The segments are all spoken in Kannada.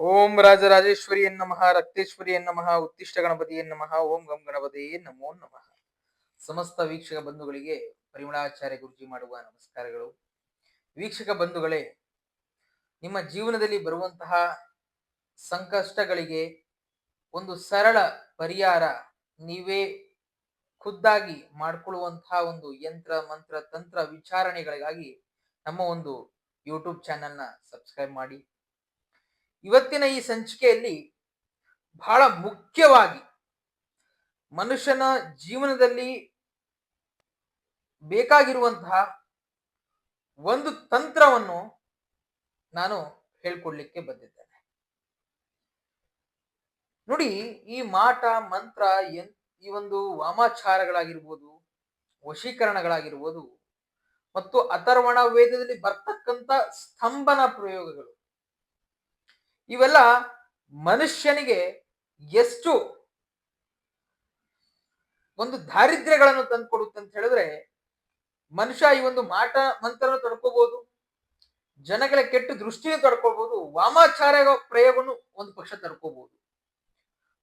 ಓಂ ರಾಜರಾಜೇಶ್ವರಿಯೇ ನಮಃ, ರಕ್ತೇಶ್ವರಿಯೇ ನಮಃ, ಉತ್ತಿಷ್ಟ ಗಣಪತಿಯೇ ನಮಃ, ಓಂ ಗಂ ಗಣಪತಿಯೇ ನಮೋ ನಮಃ. ಸಮಸ್ತ ವೀಕ್ಷಕ ಬಂಧುಗಳಿಗೆ ಪರಿಮಳಾಚಾರ್ಯ ಗುರುಜಿ ಮಾಡುವ ನಮಸ್ಕಾರಗಳು. ವೀಕ್ಷಕ ಬಂಧುಗಳೇ, ನಿಮ್ಮ ಜೀವನದಲ್ಲಿ ಬರುವಂತಹ ಸಂಕಷ್ಟಗಳಿಗೆ ಒಂದು ಸರಳ ಪರಿಹಾರ ನೀವೇ ಖುದ್ದಾಗಿ ಮಾಡಿಕೊಳ್ಳುವಂತಹ ಒಂದು ಯಂತ್ರ ಮಂತ್ರ ತಂತ್ರ ವಿಚಾರಣೆಗಳಿಗಾಗಿ ನಮ್ಮ ಒಂದು ಯೂಟ್ಯೂಬ್ ಚಾನೆಲ್ನ ಸಬ್ಸ್ಕ್ರೈಬ್ ಮಾಡಿ. ಇವತ್ತಿನ ಈ ಸಂಚಿಕೆಯಲ್ಲಿ ಬಹಳ ಮುಖ್ಯವಾಗಿ ಮನುಷ್ಯನ ಜೀವನದಲ್ಲಿ ಬೇಕಾಗಿರುವಂತಹ ಒಂದು ತಂತ್ರವನ್ನು ನಾನು ಹೇಳ್ಕೊಡ್ಲಿಕ್ಕೆ ಬಂದಿದ್ದೇನೆ. ನೋಡಿ, ಈ ಮಾಟ ಮಂತ್ರ ಈ ಒಂದು ವಾಮಾಚಾರಗಳಾಗಿರ್ಬೋದು, ವಶೀಕರಣಗಳಾಗಿರ್ಬೋದು, ಮತ್ತು ಅಥರ್ವಣ ವೇದದಲ್ಲಿ ಬರ್ತಕ್ಕಂಥ ಸ್ತಂಭನ ಪ್ರಯೋಗಗಳು, ಇವೆಲ್ಲ ಮನುಷ್ಯನಿಗೆ ಎಷ್ಟು ಒಂದು ದಾರಿದ್ರ್ಯಗಳನ್ನು ತಂದುಕೊಡುತ್ತೆ ಅಂತ ಹೇಳಿದ್ರೆ, ಮನುಷ್ಯ ಈ ಒಂದು ಮಾಟ ಮಂತ್ರನ ತಡ್ಕೋಬಹುದು, ಜನಗಳ ಕೆಟ್ಟ ದೃಷ್ಟಿನ ತಡ್ಕೋಬಹುದು, ವಾಮಾಚಾರ ಪ್ರಯೋಗವನ್ನು ಒಂದು ಪಕ್ಷ ತಡ್ಕೋಬಹುದು.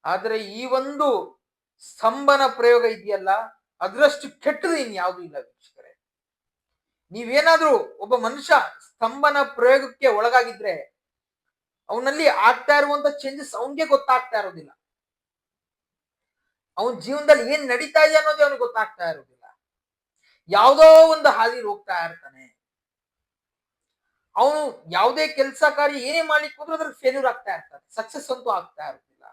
ಆದರೆ ಈ ಒಂದು ಸ್ತಂಭನ ಪ್ರಯೋಗ ಇದೆಯಲ್ಲ, ಅದರಷ್ಟು ಕೆಟ್ಟದು ಇನ್ಯಾವುದೂ ಇಲ್ಲ ವೀಕ್ಷಕರೇ. ನೀವೇನಾದ್ರೂ ಒಬ್ಬ ಮನುಷ್ಯ ಸ್ತಂಭನ ಪ್ರಯೋಗಕ್ಕೆ ಒಳಗಾಗಿದ್ರೆ ಅವನಲ್ಲಿ ಆಗ್ತಾ ಇರುವಂತ ಚೇಂಜಸ್ ಅವನಿಗೆ ಗೊತ್ತಾಗ್ತಾ ಇರೋದಿಲ್ಲ. ಅವನ ಜೀವನದಲ್ಲಿ ಏನ್ ನಡೀತಾ ಇದೆ ಅನ್ನೋದೇ ಅವನಿಗೆ ಗೊತ್ತಾಗ್ತಾ ಇರೋದಿಲ್ಲ. ಯಾವುದೋ ಒಂದು ಹಾದಿ ಹೋಗ್ತಾ ಇರ್ತಾನೆ. ಅವನು ಯಾವುದೇ ಕೆಲಸ ಕಾರ್ಯ ಏನೇ ಮಾಡ್ಲಿಕ್ಕೆ ಹೋದ್ರೂ ಅದ್ರ ಫೇಲ್ಯೂರ್ ಆಗ್ತಾ ಇರ್ತಾನೆ, ಸಕ್ಸಸ್ ಅಂತೂ ಆಗ್ತಾ ಇರೋದಿಲ್ಲ.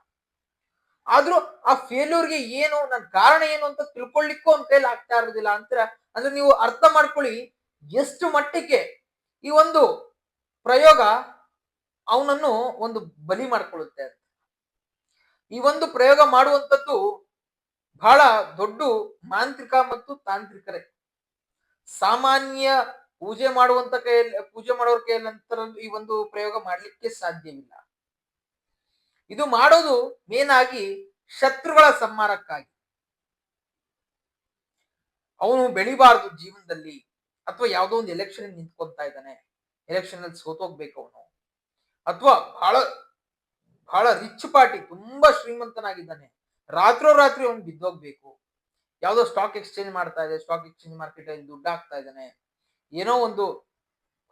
ಆದ್ರೂ ಆ ಫೇಲ್ಯೂರ್ಗೆ ಏನು ನನ್ನ ಕಾರಣ ಏನು ಅಂತ ತಿಳ್ಕೊಳ್ಳಿಕ್ಕೂ ಅವನ ಕೈಲಿ ಆಗ್ತಾ ಇರೋದಿಲ್ಲ ಅಂತೀರ. ಅಂದ್ರೆ ನೀವು ಅರ್ಥ ಮಾಡ್ಕೊಳ್ಳಿ ಎಷ್ಟು ಮಟ್ಟಿಗೆ ಈ ಒಂದು ಪ್ರಯೋಗ ಅವನನ್ನು ಒಂದು ಬಲಿ ಮಾಡ್ಕೊಳ್ಳುತ್ತೆ ಅಂತ. ಈ ಒಂದು ಪ್ರಯೋಗ ಮಾಡುವಂಥದ್ದು ಬಹಳ ದೊಡ್ಡ ಮಾಂತ್ರಿಕ ಮತ್ತು ತಾಂತ್ರಿಕರೇ. ಸಾಮಾನ್ಯ ಪೂಜೆ ಮಾಡೋರ ಕೈಯಲ್ಲಂತರ ಈ ಒಂದು ಪ್ರಯೋಗ ಮಾಡ್ಲಿಕ್ಕೆ ಸಾಧ್ಯವಿಲ್ಲ. ಇದು ಮಾಡೋದು ಮೇನ್ ಆಗಿ ಶತ್ರುಗಳ ಸಂಹಾರಕ್ಕಾಗಿ. ಅವನು ಬೆಳಿಬಾರ್ದು ಜೀವನದಲ್ಲಿ, ಅಥವಾ ಯಾವುದೋ ಒಂದು ಎಲೆಕ್ಷನ್ ನಿಂತ್ಕೊಂತಾ ಇದ್ದಾನೆ, ಎಲೆಕ್ಷನ್ ಅಲ್ಲಿ ಸೋತೋಗ್ಬೇಕು ಅವನು, ಅಥವಾ ಬಹಳ ಬಹಳ ರಿಚ್ ಪಾರ್ಟಿ, ತುಂಬಾ ಶ್ರೀಮಂತನಾಗಿದ್ದಾನೆ, ರಾತ್ರೋರಾತ್ರಿ ಅವನು ಬಿದ್ದೋಗ್ಬೇಕು, ಯಾವುದೋ ಸ್ಟಾಕ್ ಎಕ್ಸ್ಚೇಂಜ್ ಮಾಡ್ತಾ ಇದೆ, ಸ್ಟಾಕ್ ಎಕ್ಸ್ಚೇಂಜ್ ಮಾರ್ಕೆಟ್ ಅಲ್ಲಿ ದುಡ್ಡು ಹಾಕ್ತಾ ಇದ್ದಾನೆ, ಏನೋ ಒಂದು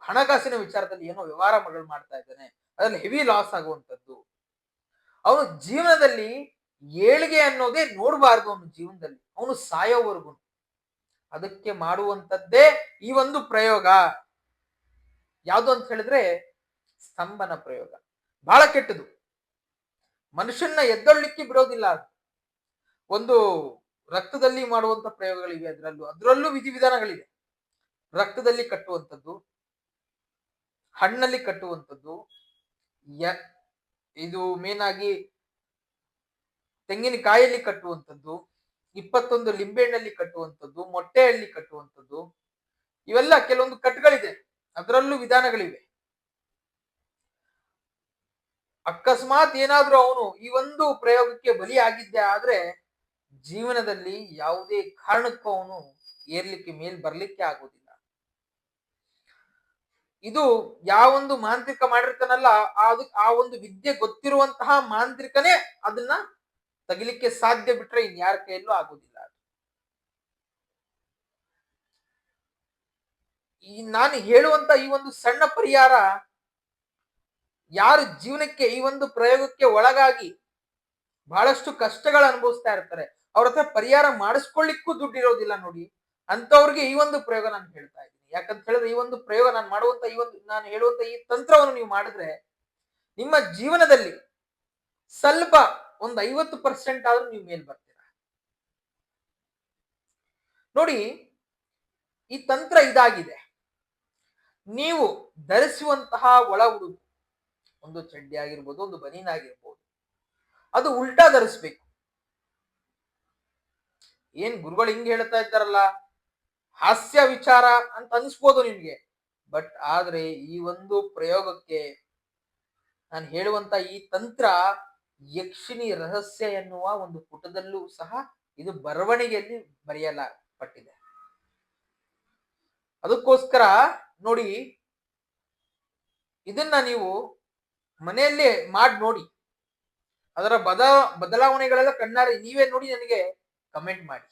ಹಣಕಾಸಿನ ವಿಚಾರದಲ್ಲಿ ಏನೋ ವ್ಯವಹಾರಗಳು ಮಾಡ್ತಾ ಇದ್ದಾನೆ, ಅದ್ರಲ್ಲಿ ಹೆವಿ ಲಾಸ್ ಆಗುವಂಥದ್ದು. ಅವನು ಜೀವನದಲ್ಲಿ ಏಳಿಗೆ ಅನ್ನೋದೇ ನೋಡಬಾರ್ದು. ಅವನು ಜೀವನದಲ್ಲಿ ಅವನು ಸಾಯೋವರೆಗೂ ಅದಕ್ಕೆ ಮಾಡುವಂಥದ್ದೇ ಈ ಒಂದು ಪ್ರಯೋಗ. ಯಾವುದು ಅಂತ ಹೇಳಿದ್ರೆ ಸ್ತಂಭನ ಪ್ರಯೋಗ. ಬಹಳ ಕೆಟ್ಟದು, ಮನುಷ್ಯನ ಎದ್ದೊಳ್ಳಿಕ್ಕೆ ಬಿಡೋದಿಲ್ಲ. ಒಂದು ರಕ್ತದಲ್ಲಿ ಮಾಡುವಂತ ಪ್ರಯೋಗಗಳಿವೆ, ಅದರಲ್ಲೂ ವಿಧಿವಿಧಾನಗಳಿವೆ. ರಕ್ತದಲ್ಲಿ ಕಟ್ಟುವಂಥದ್ದು, ಹಣ್ಣಲ್ಲಿ ಕಟ್ಟುವಂಥದ್ದು, ಇದು ಮೇನ್ ಆಗಿ ತೆಂಗಿನಕಾಯಲ್ಲಿ ಕಟ್ಟುವಂಥದ್ದು, 21 ಲಿಂಬೆಹಣ್ಣಲ್ಲಿ ಕಟ್ಟುವಂಥದ್ದು, ಮೊಟ್ಟೆಯಲ್ಲಿ ಕಟ್ಟುವಂಥದ್ದು, ಇವೆಲ್ಲ ಕೆಲವೊಂದು ಕಟ್ಟುಗಳಿದೆ, ಅದರಲ್ಲೂ ವಿಧಾನಗಳಿವೆ. ಅಕಸ್ಮಾತ್ ಏನಾದ್ರೂ ಅವನು ಈ ಒಂದು ಪ್ರಯೋಗಕ್ಕೆ ಬಲಿಯಾಗಿದ್ದೆ ಆದ್ರೆ ಜೀವನದಲ್ಲಿ ಯಾವುದೇ ಕಾರಣಕ್ಕೂ ಅವನು ಏರ್ಲಿಕ್ಕೆ ಮೇಲ್ ಬರ್ಲಿಕ್ಕೆ ಆಗೋದಿಲ್ಲ. ಇದು ಯಾವೊಂದು ಮಾಂತ್ರಿಕ ಮಾಡಿರ್ತಾನಲ್ಲ, ಆ ಒಂದು ವಿದ್ಯೆ ಗೊತ್ತಿರುವಂತಹ ಮಾಂತ್ರಿಕನೇ ಅದನ್ನ ತೆಗಿಲಿಕ್ಕೆ ಸಾಧ್ಯ, ಬಿಟ್ರೆ ಇನ್ಯಾರ ಕೈಯಲ್ಲೂ ಆಗೋದಿಲ್ಲ. ನಾನು ಹೇಳುವಂತ ಈ ಒಂದು ಸಣ್ಣ ಪರಿಹಾರ ಯಾರು ಜೀವನಕ್ಕೆ ಈ ಒಂದು ಪ್ರಯೋಗಕ್ಕೆ ಒಳಗಾಗಿ ಬಹಳಷ್ಟು ಕಷ್ಟಗಳು ಅನುಭವಿಸ್ತಾ ಇರ್ತಾರೆ, ಅವ್ರ ಹತ್ರ ಪರಿಹಾರ ಮಾಡಿಸ್ಕೊಳ್ಳಿಕ್ಕೂ ದುಡ್ಡು ಇರೋದಿಲ್ಲ ನೋಡಿ, ಅಂತವ್ರಿಗೆ ಈ ಒಂದು ಪ್ರಯೋಗ ನಾನು ಹೇಳ್ತಾ ಇದ್ದೀನಿ. ಯಾಕಂತ ಹೇಳಿದ್ರೆ ಈ ಒಂದು ಪ್ರಯೋಗ ನಾನು ಹೇಳುವಂತ ಈ ತಂತ್ರವನ್ನು ನೀವು ಮಾಡಿದ್ರೆ ನಿಮ್ಮ ಜೀವನದಲ್ಲಿ ಸ್ವಲ್ಪ ಒಂದು 50% ಆದ್ರೂ ನೀವು ಮೇಲ್ ಬರ್ತೀರಾ ನೋಡಿ. ಈ ತಂತ್ರ ಇದಾಗಿದೆ. ನೀವು ಧರಿಸುವಂತಹ ಒಳ ಉಡುಪು, ಒಂದು ಚಡ್ಡಿ ಆಗಿರ್ಬೋದು, ಒಂದು ಬನೀನ್ ಆಗಿರ್ಬೋದು, ಅದು ಉಲ್ಟಾ ಧರಿಸ್ಬೇಕು. ಏನ್ ಗುರುಗಳು ಹಿಂಗ್ ಹೇಳ್ತಾ ಇದ್ದಾರಲ್ಲ, ಹಾಸ್ಯ ವಿಚಾರ ಅಂತ ಅನ್ಸ್ಬೋದು ನಿಮ್ಗೆ. ಬಟ್ ಆದ್ರೆ ಈ ಒಂದು ಪ್ರಯೋಗಕ್ಕೆ ನಾನು ಹೇಳುವಂತ ಈ ತಂತ್ರ ಯಕ್ಷಿಣಿ ರಹಸ್ಯ ಎನ್ನುವ ಒಂದು ಪುಟದಲ್ಲೂ ಸಹ ಇದು ಬರವಣಿಗೆಯಲ್ಲಿ ಬರೆಯಲ್ಪಟ್ಟಿದೆ. ಅದಕ್ಕೋಸ್ಕರ ನೋಡಿ, ಇದನ್ನ ನೀವು ಮನೆಯಲ್ಲಿ ಮಾಡಿ ನೋಡಿ. ಅದರ ಬದಲಾವಣೆಗಳೆಲ್ಲ ಕಣ್ಣಾರೆ ನೀವೇ ನೋಡಿ ನನಗೆ ಕಮೆಂಟ್ ಮಾಡಿ.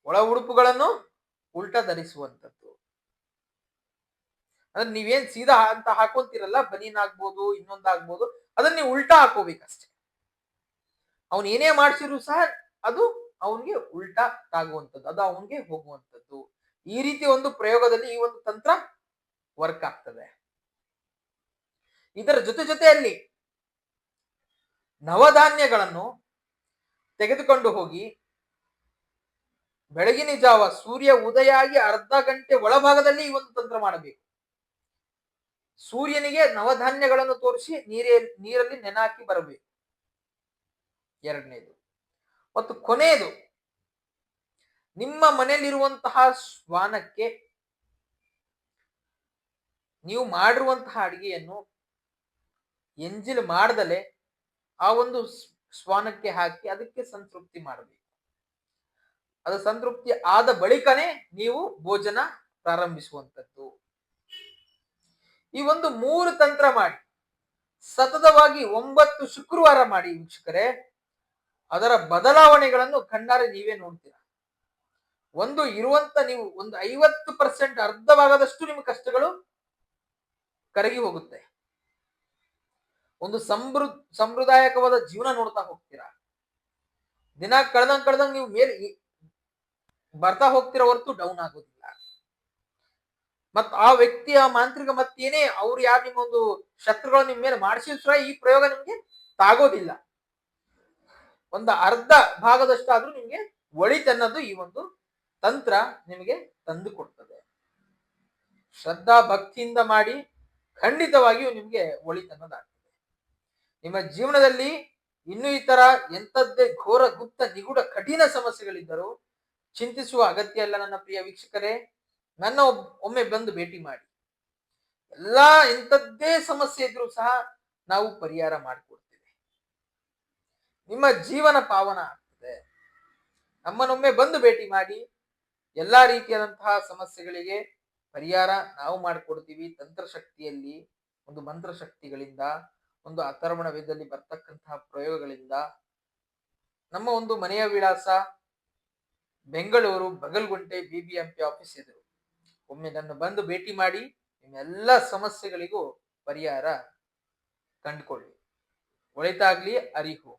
ಒಳ ಉಡುಪುಗಳನ್ನು ಉಲ್ಟಾ ಧರಿಸುವಂತದ್ದು. ಅಂದ್ರೆ ನೀವೇನ್ ಸೀದಾ ಅಂತ ಹಾಕೊಂತೀರಲ್ಲ, ಬನೀನ್ ಆಗ್ಬೋದು, ಇನ್ನೊಂದಾಗ್ಬೋದು, ಅದನ್ನ ನೀವು ಉಲ್ಟಾ ಹಾಕೋಬೇಕಷ್ಟೆ. ಅವನ್ ಏನೇ ಮಾಡ್ಸಿದ್ರು ಸಹ ಅದು ಅವನ್ಗೆ ಉಲ್ಟಾ ತಾಗುವಂಥದ್ದು, ಅದು ಅವನ್ಗೆ ಹೋಗುವಂಥದ್ದು. ಈ ರೀತಿ ಒಂದು ಪ್ರಯೋಗದಲ್ಲಿ ಈ ಒಂದು ತಂತ್ರ ವರ್ಕ್ ಆಗ್ತದೆ. ಇದರ ಜೊತೆಯಲ್ಲಿ ನವಧಾನ್ಯಗಳನ್ನು ತೆಗೆದುಕೊಂಡು ಹೋಗಿ ಬೆಳಗಿನ ಜಾವ ಸೂರ್ಯ ಉದಯ ಆಗಿ ಅರ್ಧ ಗಂಟೆ ಒಳಭಾಗದಲ್ಲಿ ಈ ಒಂದು ತಂತ್ರ ಮಾಡಬೇಕು. ಸೂರ್ಯನಿಗೆ ನವಧಾನ್ಯಗಳನ್ನು ತೋರಿಸಿ ನೀರಲ್ಲಿ ನೆನಾಕಿ ಬರಬೇಕು, ಎರಡನೇದು. ಮತ್ತು ಕೊನೆಯದು, ನಿಮ್ಮ ಮನೆಯಲ್ಲಿರುವಂತಹ ಶ್ವಾನಕ್ಕೆ ನೀವು ಮಾಡಿರುವಂತಹ ಅಡಿಗೆಯನ್ನು ಎಂಜಿಲ್ ಮಾಡದಲೆ ಆ ಒಂದು ಶ್ವಾನಕ್ಕೆ ಹಾಕಿ ಅದಕ್ಕೆ ಸಂತೃಪ್ತಿ ಮಾಡಬೇಕು. ಅದು ಸಂತೃಪ್ತಿ ಆದ ಬಳಿಕನೇ ನೀವು ಭೋಜನ ಪ್ರಾರಂಭಿಸುವಂತದ್ದು. ಈ ಒಂದು 3 ತಂತ್ರ ಮಾಡಿ ಸತತವಾಗಿ 9 ಶುಕ್ರವಾರ ಮಾಡಿ ವೀಕ್ಷಕರೇ, ಅದರ ಬದಲಾವಣೆಗಳನ್ನು ಕಣ್ಣಾರೆ ನೀವೇ ನೋಡ್ತೀರಾ. ಒಂದು ಇರುವಂತ ನೀವು ಒಂದು 50% ಅರ್ಧ ಭಾಗದಷ್ಟು ನಿಮ್ಮ ಕಷ್ಟಗಳು ಕರಗಿ ಹೋಗುತ್ತೆ. ಒಂದು ಸಮೃದ್ಧಾಯಕವಾದ ಜೀವನ ನೋಡ್ತಾ ಹೋಗ್ತೀರಾ. ದಿನ ಕಳೆದಂಗ್ ನೀವು ಮೇಲೆ ಬರ್ತಾ ಹೋಗ್ತಿರೋ ಹೊರತು ಡೌನ್ ಆಗೋದಿಲ್ಲ. ಮತ್ ಆ ವ್ಯಕ್ತಿಯ ಮಾಂತ್ರಿಕ ಮತ್ತೇನೇ ಅವ್ರು ಯಾರು ನಿಮ್ಮೊಂದು ಶತ್ರುಗಳು ನಿಮ್ಮ ಮೇಲೆ ಮಾಡಿಸಿದ್ರು ಈ ಪ್ರಯೋಗ ನಿಮ್ಗೆ ತಾಗೋದಿಲ್ಲ. ಒಂದು ಅರ್ಧ ಭಾಗದಷ್ಟಾದ್ರೂ ನಿಮ್ಗೆ ಒಳಿತನ್ನೋದು ಈ ಒಂದು ತಂತ್ರ ನಿಮಗೆ ತಂದು ಕೊಡ್ತದೆ. ಶ್ರದ್ಧಾ ಭಕ್ತಿಯಿಂದ ಮಾಡಿ, ಖಂಡಿತವಾಗಿಯೂ ನಿಮ್ಗೆ ಒಳಿತನ್ನೋದಾಗ್ತದೆ. ನಿಮ್ಮ ಜೀವನದಲ್ಲಿ ಇನ್ನೂ ಈ ತರ ಎಂಥದ್ದೇ ಘೋರ ಗುಪ್ತ ನಿಗೂಢ ಕಠಿಣ ಸಮಸ್ಯೆಗಳಿದ್ದರೂ ಚಿಂತಿಸುವ ಅಗತ್ಯ ಇಲ್ಲ ನನ್ನ ಪ್ರಿಯ ವೀಕ್ಷಕರೇ. ನನ್ನ ಒಮ್ಮೆ ಬಂದು ಭೇಟಿ ಮಾಡಿ. ಎಲ್ಲಾ ಎಂಥದ್ದೇ ಸಮಸ್ಯೆ ಇದ್ರೂ ಸಹ ನಾವು ಪರಿಹಾರ ಮಾಡಿಕೊಡ್ತೇವೆ. ನಿಮ್ಮ ಜೀವನ ಪಾವನ ಆಗ್ತದೆ. ನಮ್ಮನ್ನೊಮ್ಮೆ ಬಂದು ಭೇಟಿ ಮಾಡಿ. ಎಲ್ಲಾ ರೀತಿಯಾದಂತಹ ಸಮಸ್ಯೆಗಳಿಗೆ ಪರಿಹಾರ ನಾವು ಮಾಡಿಕೊಡ್ತೀವಿ. ತಂತ್ರಶಕ್ತಿಯಲ್ಲಿ, ಒಂದು ಮಂತ್ರಶಕ್ತಿಗಳಿಂದ, ಒಂದು ಅಥರ್ವಣ ವೇದದಲ್ಲಿ ಬರ್ತಕ್ಕಂತಹ ಪ್ರಯೋಗಗಳಿಂದ. ನಮ್ಮ ಒಂದು ಮನೆಯ ವಿಳಾಸ ಬೆಂಗಳೂರು ಬಗಲ್ಗುಂಟೆ BBMP ಆಫೀಸ್ ಎದುರು. ಒಮ್ಮೆ ನನ್ನ ಬಂದು ಭೇಟಿ ಮಾಡಿ. ನಿಮ್ಮೆಲ್ಲ ಸಮಸ್ಯೆಗಳಿಗೂ ಪರಿಹಾರ ಕಂಡುಕೊಳ್ಳಿ. ಒಳಿತಾಗ್ಲಿ. ಹರಿ ಓಂ.